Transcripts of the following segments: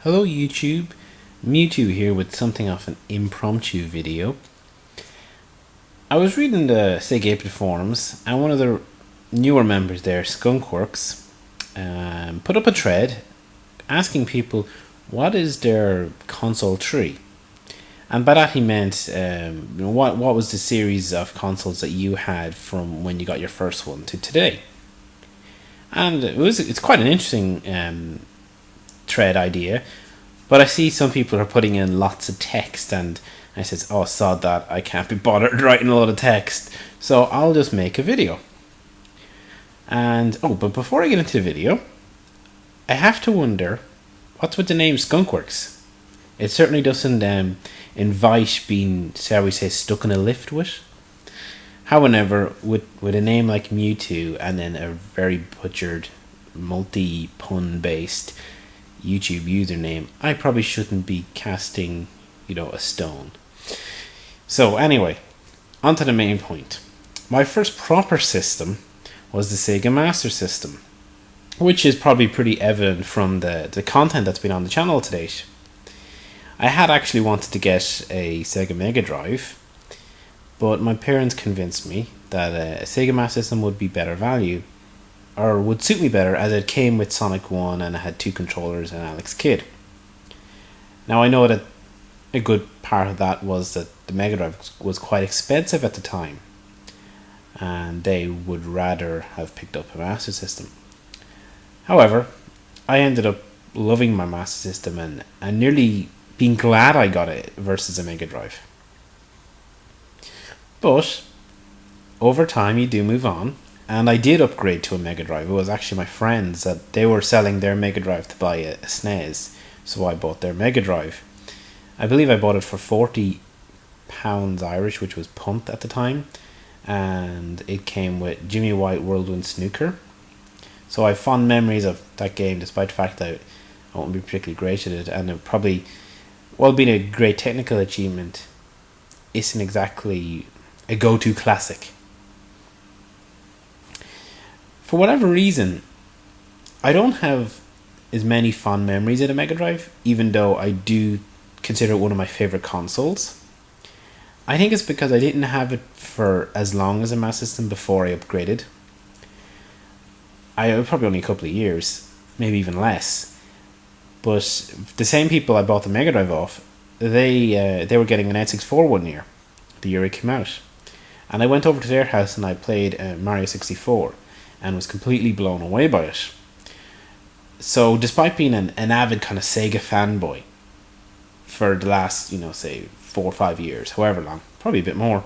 Hello YouTube, Mewtwo here with something of an impromptu video. I was reading the Sega April forums and one of the newer members there, Skunkworks, put up a thread asking people what is their console tree. And by that he meant what was the series of consoles that you had from when you got your first one to today. And it's quite an interesting thread idea, but I see some people are putting in lots of text, and I says, oh sod that, I can't be bothered writing a lot of text, so I'll just make a video. And but before I get into the video, I have to wonder, what's with the name Skunkworks? It certainly doesn't invite being, shall we say, stuck in a lift with. However, with a name like Mewtwo and then a very butchered, multi-pun based YouTube username, I probably shouldn't be casting, a stone. So anyway, on to the main point. My first proper system was the Sega Master System, which is probably pretty evident from the content that's been on the channel to date. I had actually wanted to get a Sega Mega Drive, but my parents convinced me that a Sega Master System would be better value, or would suit me better, as it came with Sonic 1 and it had 2 controllers and Alex Kidd. Now I know that a good part of that was that the Mega Drive was quite expensive at the time, and they would rather have picked up a Master System. However, I ended up loving my Master System and nearly being glad I got it versus a Mega Drive. But over time you do move on, and I did upgrade to a Mega Drive. It was actually my friends that they were selling their Mega Drive to buy a SNES, so I bought their Mega Drive. I believe I bought it for £40 Irish, which was punt at the time, and it came with Jimmy White Whirlwind Snooker. So I have fond memories of that game, despite the fact that I won't be particularly great at it, and it probably, while being a great technical achievement, isn't exactly a go-to classic. For whatever reason, I don't have as many fond memories of the Mega Drive, even though I do consider it one of my favourite consoles. I think it's because I didn't have it for as long as a Master System before I upgraded. Probably only a couple of years, maybe even less. But the same people I bought the Mega Drive off, they were getting an N64 one year, the year it came out. And I went over to their house and I played Mario 64 and was completely blown away by it. So despite being an avid kind of Sega fanboy for the last, say 4 or 5 years, however long, probably a bit more,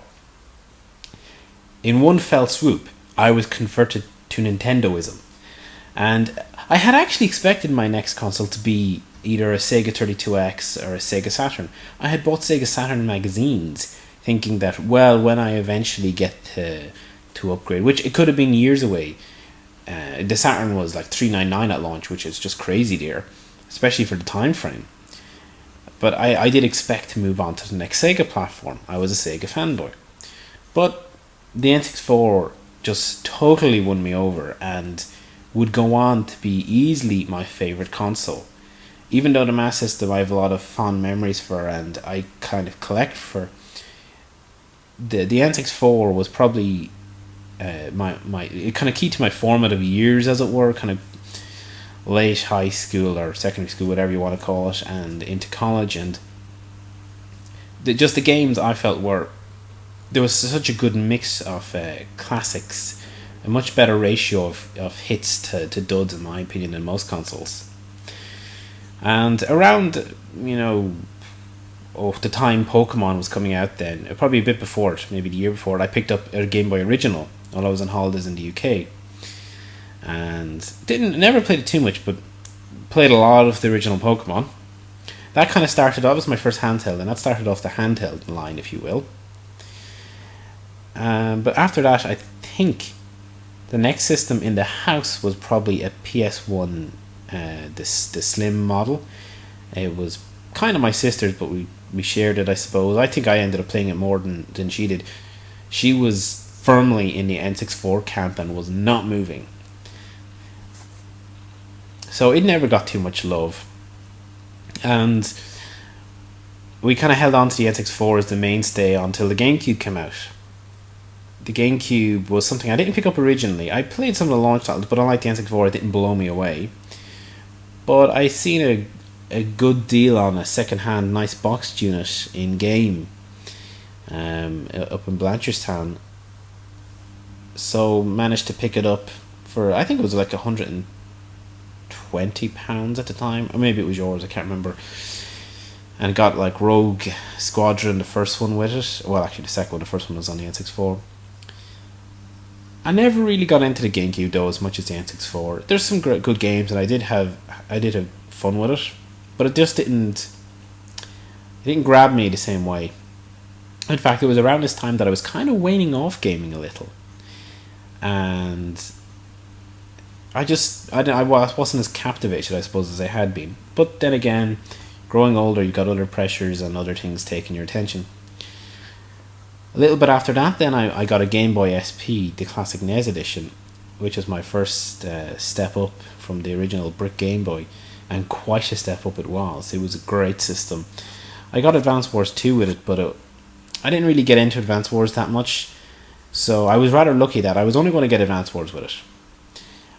in one fell swoop, I was converted to Nintendoism. And I had actually expected my next console to be either a Sega 32X or a Sega Saturn. I had bought Sega Saturn magazines, thinking that, well, when I eventually get to upgrade, which it could have been years away, the Saturn was like $399 at launch, which is just crazy dear, especially for the time frame. But I did expect to move on to the next Sega platform. I was a Sega fanboy. But the N64 just totally won me over and would go on to be easily my favourite console. Even though the Master System I have a lot of fond memories for and I kind of collect for, the N64 was probably my kind of key to my formative years, as it were, kind of late high school or secondary school, whatever you want to call it, and into college. And just the games I felt there was such a good mix of classics, a much better ratio of hits to duds, in my opinion, than most consoles. And around, the time Pokemon was coming out then, probably a bit before it, maybe the year before it, I picked up a Game Boy Original while I was on holidays in the UK. And never played it too much, but played a lot of the original Pokemon. That kind of that was my first handheld, and that started off the handheld line, if you will. But after that, I think the next system in the house was probably a PS1, the slim model. It was kind of my sister's, but we shared it, I suppose. I think I ended up playing it more than she did. She was firmly in the N64 camp and was not moving. So it never got too much love. And we kind of held on to the NX4 as the mainstay until the GameCube came out. The GameCube was something I didn't pick up originally. I played some of the launch titles, but unlike the NX4, it didn't blow me away. But I seen a good deal on a second-hand nice boxed unit in game up in Blanchardstown. So managed to pick it up for, I think it was like £120 at the time, or maybe it was yours, I can't remember. And got like Rogue Squadron, the first one with it. Well, actually the second one, the first one was on the N64. I never really got into the GameCube though as much as the N64. There's some good games, and I did have fun with it, but it didn't grab me the same way. In fact, it was around this time that I was kind of waning off gaming a little, and I wasn't as captivated, I suppose, as I had been. But then again, growing older, you got other pressures and other things taking your attention. A little bit after that, then I got a Game Boy SP, the classic NES edition, which was my first step up from the original brick Game Boy, and quite a step up it was. It was a great system. I got Advance Wars 2 with it, but I didn't really get into Advance Wars that much, so I was rather lucky that I was only going to get Advance Wars with it.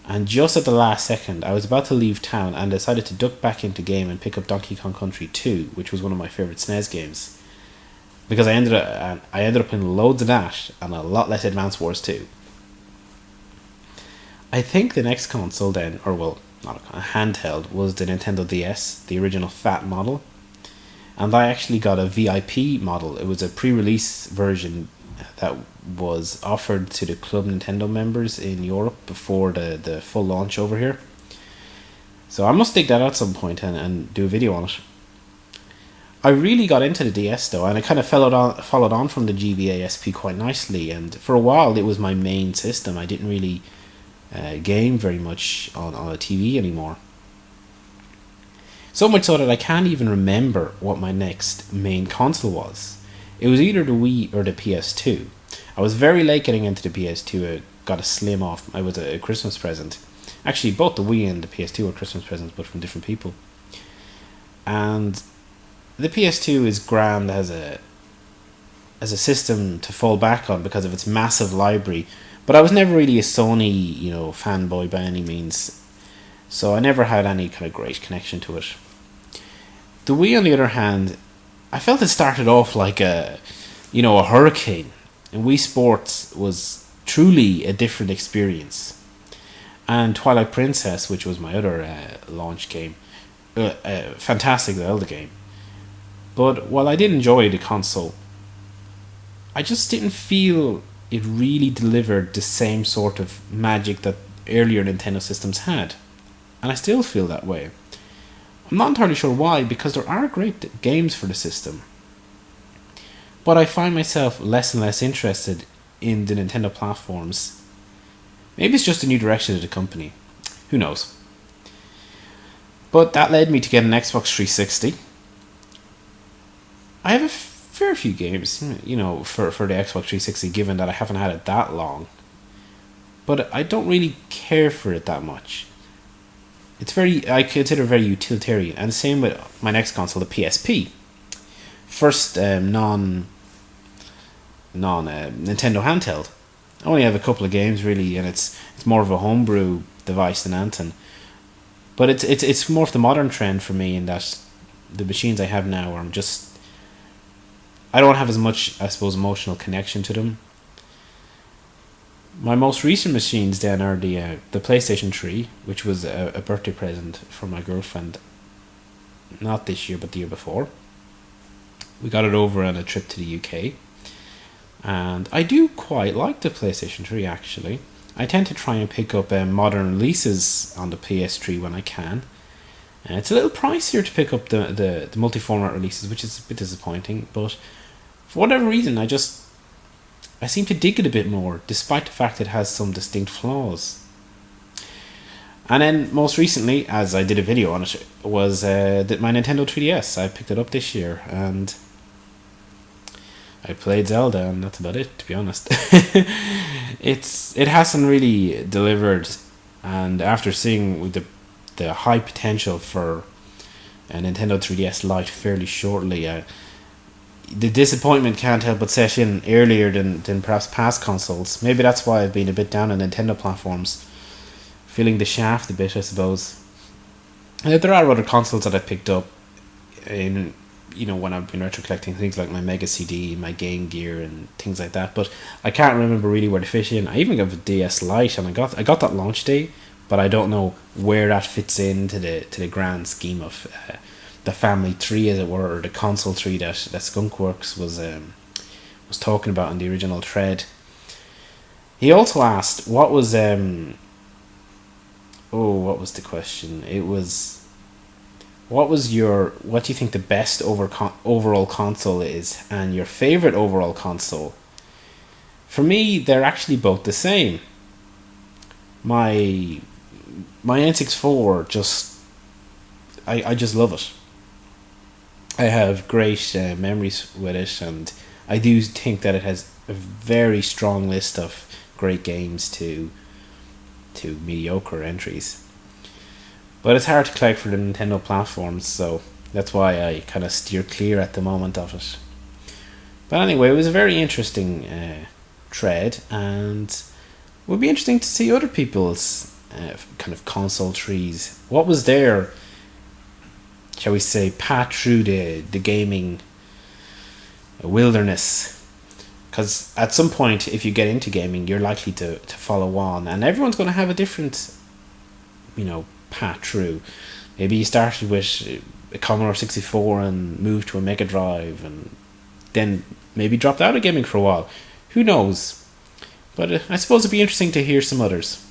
And just at the last second, I was about to leave town and decided to duck back into game and pick up Donkey Kong Country 2, which was one of my favourite SNES games. Because I ended up in loads of that and a lot less Advance Wars 2. I think the next console then, or well, not a handheld, was the Nintendo DS, the original fat model. And I actually got a VIP model. It was a pre-release version that was offered to the Club Nintendo members in Europe before the full launch over here. So I must dig that out at some point and do a video on it. I really got into the DS though, and I kind of followed on from the GBA SP quite nicely, and for a while it was my main system. I didn't really game very much on a TV anymore. So much so that I can't even remember what my next main console was. It was either the Wii or the PS2. I was very late getting into the PS2. I got a Slim off. I was a Christmas present. Actually, both the Wii and the PS2 were Christmas presents, but from different people. And the PS2 is grand as a system to fall back on because of its massive library. But I was never really a Sony, fanboy by any means. So I never had any kind of great connection to it. The Wii, on the other hand, I felt it started off like a hurricane, and Wii Sports was truly a different experience. And Twilight Princess, which was my other launch game, a fantastic Zelda game. But while I did enjoy the console, I just didn't feel it really delivered the same sort of magic that earlier Nintendo systems had. And I still feel that way. I'm not entirely sure why, because there are great games for the system. But I find myself less and less interested in the Nintendo platforms. Maybe it's just a new direction of the company. Who knows? But that led me to get an Xbox 360. I have a fair few games, for the Xbox 360, given that I haven't had it that long. But I don't really care for it that much. I consider it very utilitarian, and the same with my next console, the PSP. First non Nintendo handheld. I only have a couple of games really, and it's more of a homebrew device than anything. But it's more of the modern trend for me in that the machines I have now I don't have as much, I suppose, emotional connection to them. My most recent machines then are the PlayStation 3, which was a birthday present for my girlfriend. Not this year, but the year before. We got it over on a trip to the UK. And I do quite like the PlayStation 3, actually. I tend to try and pick up modern releases on the PS3 when I can. It's a little pricier to pick up the multi-format releases, which is a bit disappointing. But for whatever reason, I seem to dig it a bit more, despite the fact it has some distinct flaws. And then, most recently, as I did a video on it, was my Nintendo 3DS. I picked it up this year, and I played Zelda, and that's about it, to be honest. It hasn't really delivered, and after seeing the high potential for a Nintendo 3DS Lite fairly shortly. The disappointment can't help but set in earlier than perhaps past consoles. Maybe that's why I've been a bit down on Nintendo platforms. Feeling the shaft a bit, I suppose. There are other consoles that I picked up in, when I've been retro collecting, things like my Mega CD, my Game Gear, and things like that. But I can't remember really where to fit in. I even got a DS Lite, and I got that launch day, but I don't know where that fits into the grand scheme of the family tree, as it were, or the console tree that Skunkworks was talking about in the original thread. He also asked what was what was the question? It was, what do you think the best overall console is, and your favorite overall console? For me, they're actually both the same. My N64 I just love it. I have great memories with it, and I do think that it has a very strong list of great games to mediocre entries. But it's hard to collect for the Nintendo platforms, so that's why I kind of steer clear at the moment of it. But anyway, it was a very interesting thread, and it would be interesting to see other people's kind of console trees. What was their, shall we say, path through the gaming wilderness? Because at some point, if you get into gaming, you're likely to follow on, and everyone's going to have a different, path through. Maybe you started with a Commodore 64 and moved to a Mega Drive, and then maybe dropped out of gaming for a while. Who knows? But I suppose it'd be interesting to hear some others.